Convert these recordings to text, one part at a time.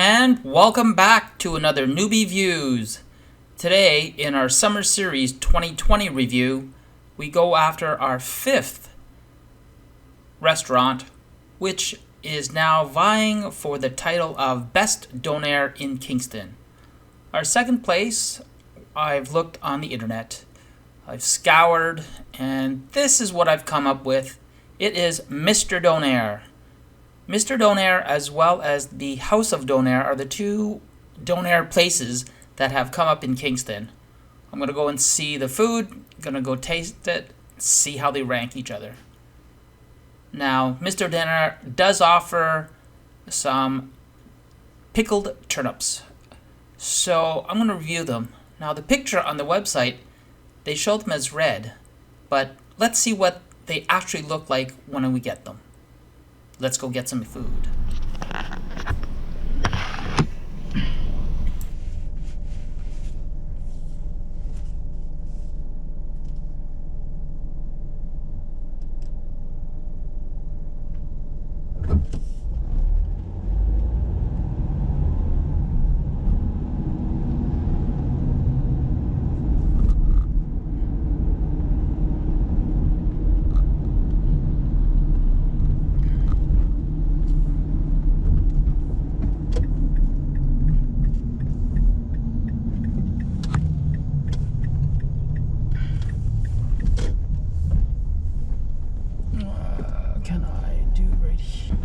And welcome back to another Newbie Views. Today, in our Summer Series 2020 review, we go after our fifth restaurant, which is now vying for the title of Best Donair in Kingston. Our second place, I've looked on the internet, I've scoured, and this is what I've come up with. It is Mr. Donair. Mr. Donair as well as the House of Donair are the two Donair places that have come up in Kingston. I'm going to go and see the food, going to go taste it, see how they rank each other. Now, Mr. Donair does offer some pickled turnips, so I'm going to review them. Now, the picture on the website, they show them as red, but let's see what they actually look like when we get them. Let's go get some food. Can I do right here?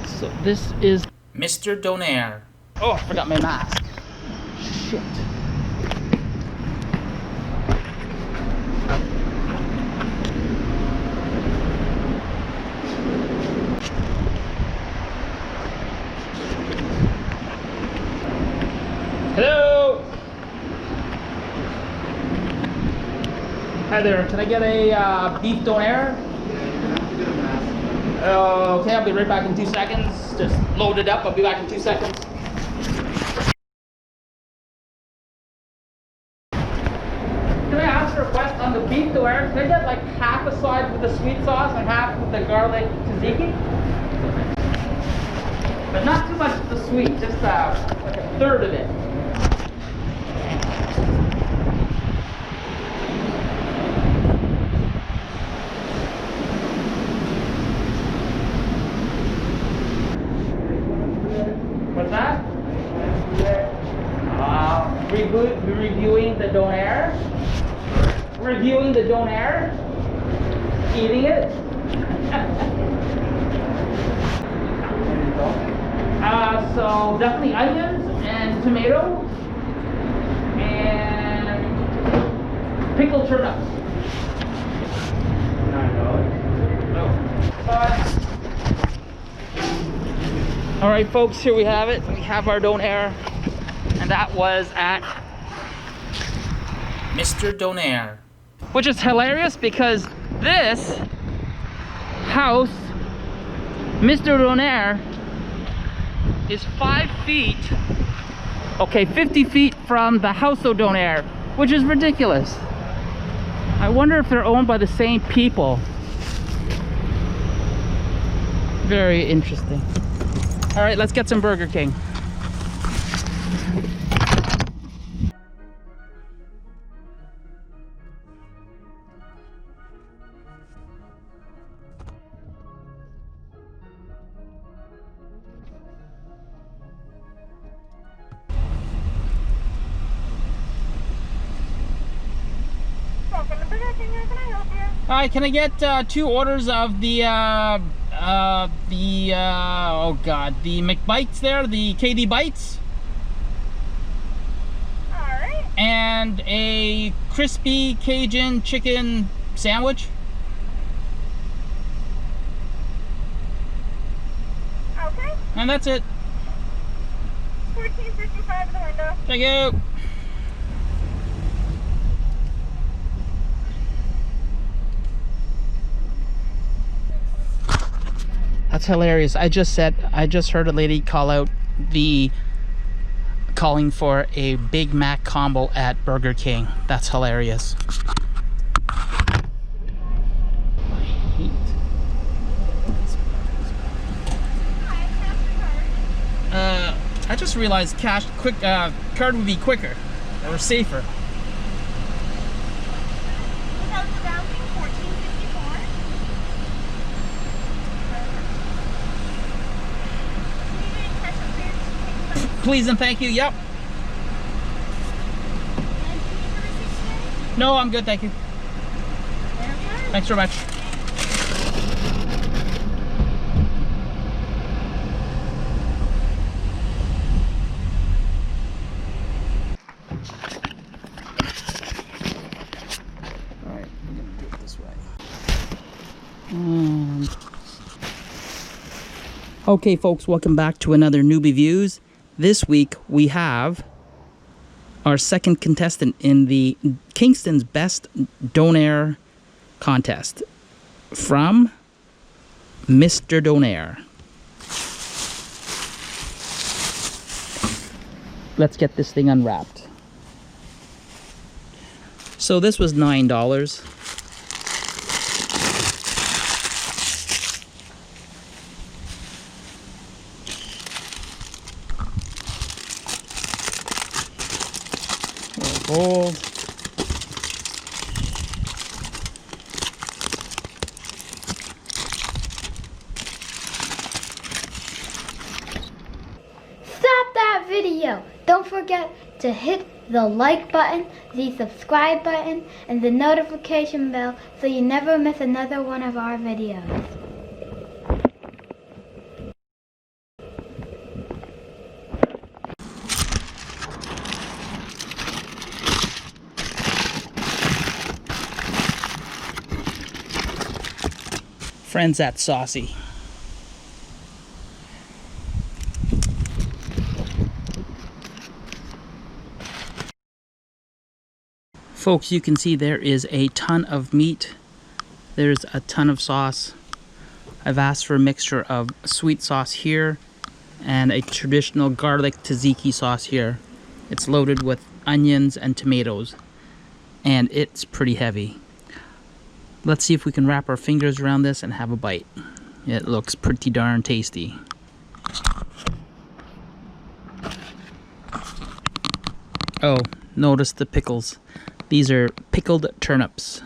So this is Mr. Donair. Oh, I forgot my mask. Shit. Hello. Hi there. Can I get a beef Donair? Okay, I'll be right back in 2 seconds. Just load it up. I'll be back in 2 seconds. Can I ask a request on the beef Donair? Can I get like half a side with the sweet sauce and half with the garlic tzatziki? But not too much of the sweet, just like a third of it. What's that? Reviewing the Donair. Reviewing the Donair. Eating it. So definitely onions and tomato and pickled turnips. All right, folks, here we have it. We have our Donair, and that was at Mr. Donair, which is hilarious because this house, Mr. Donair, is 5 feet, okay, 50 feet from the House of Donair, which is ridiculous. I wonder if they're owned by the same people. Very interesting. All right, let's get some Burger King. Welcome to Burger King. How can I help you? Hi, can I get 2 orders of the McBites there, the KD Bites? Alright. And a crispy Cajun chicken sandwich? Okay. And that's it. $14.55 in the window. Thank you. That's hilarious. I just heard a lady call out calling for a Big Mac combo at Burger King. That's hilarious. I just realized card would be quicker or safer. Without the rounding, $14.54. Please and thank you. Yep. No, I'm good, thank you. Thanks very much. Okay folks, welcome back to another Newbie Views. This week we have our second contestant in the Kingston's Best Donair contest from Mr. Donair. Let's get this thing unwrapped. So this was $9. Gold. Stop that video! Don't forget to hit the like button, the subscribe button, and the notification bell so you never miss another one of our videos. Friends at Saucy. Folks, you can see there is a ton of meat. There's a ton of sauce. I've asked for a mixture of sweet sauce here and a traditional garlic tzatziki sauce here. It's loaded with onions and tomatoes, and it's pretty heavy. Let's see if we can wrap our fingers around this and have a bite. It looks pretty darn tasty. Oh, notice the pickles. These are pickled turnips.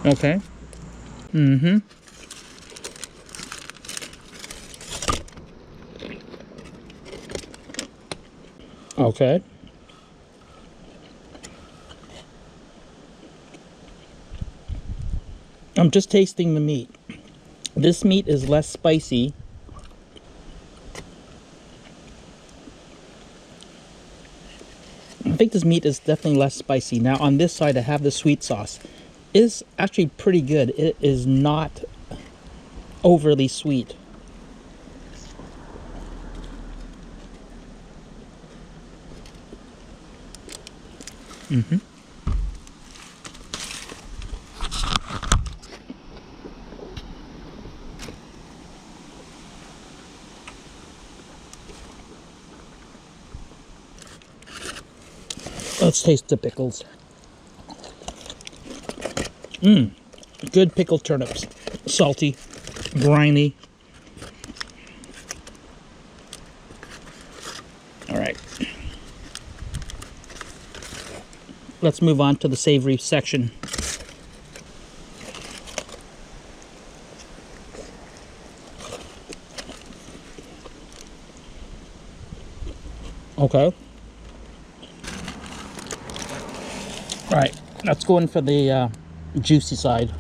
Okay. Mm-hmm. Okay. I'm just tasting the meat. This meat is less spicy. I think this meat is definitely less spicy. Now on this side I have the sweet sauce. It's actually pretty good. It is not overly sweet. Mm-hmm. Let's taste the pickles. Good pickled turnips. Salty, briny. All right. Let's move on to the savory section. Okay. All right, let's go in for the juicy side.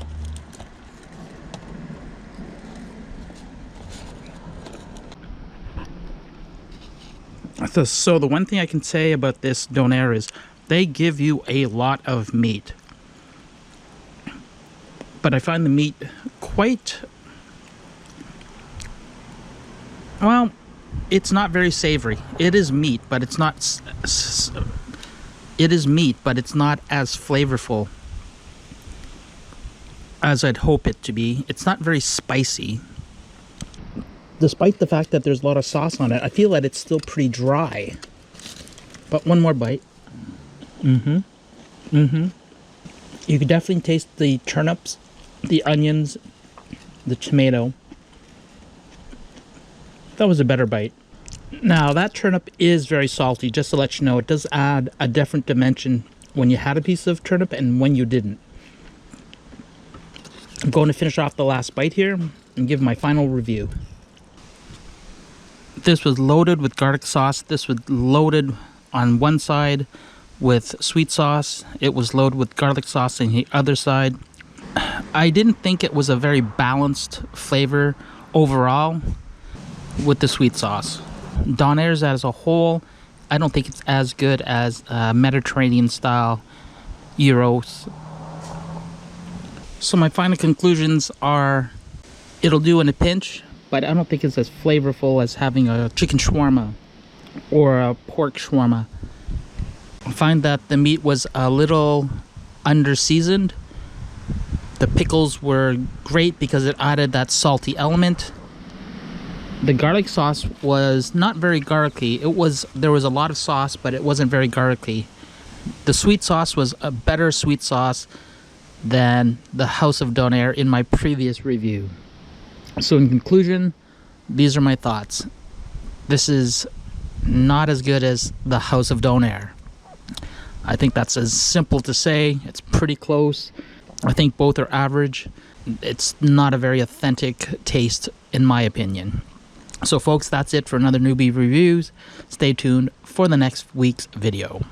So the one thing I can say about this Donair is they give you a lot of meat. But I find the meat quite... well, it's not very savory. It is meat, but it's not... it is meat, but it's not as flavorful as I'd hope it to be. It's not very spicy. Despite the fact that there's a lot of sauce on it, I feel that it's still pretty dry. But one more bite. You could definitely taste the turnips, the onions, the tomato. That was a better bite. Now, that turnip is very salty, just to let you know. It does add a different dimension when you had a piece of turnip and when you didn't. I'm going to finish off the last bite here and give my final review. This was loaded with garlic sauce. This was loaded on one side with sweet sauce. It was loaded with garlic sauce on the other side. I didn't think it was a very balanced flavor overall with the sweet sauce. Donair's as a whole, I don't think it's as good as Mediterranean style gyros. So my final conclusions are, it'll do in a pinch, but I don't think it's as flavorful as having a chicken shawarma or a pork shawarma. I find that the meat was a little under-seasoned. The pickles were great because it added that salty element. The garlic sauce was not very garlicky. There was a lot of sauce, but it wasn't very garlicky. The sweet sauce was a better sweet sauce than the House of Donair in my previous review. So in conclusion, these are my thoughts. This is not as good as the House of Donair. I think that's as simple to say. It's pretty close. I think both are average. It's not a very authentic taste, in my opinion. So folks, that's it for another Newbie Reviews. Stay tuned for the next week's video.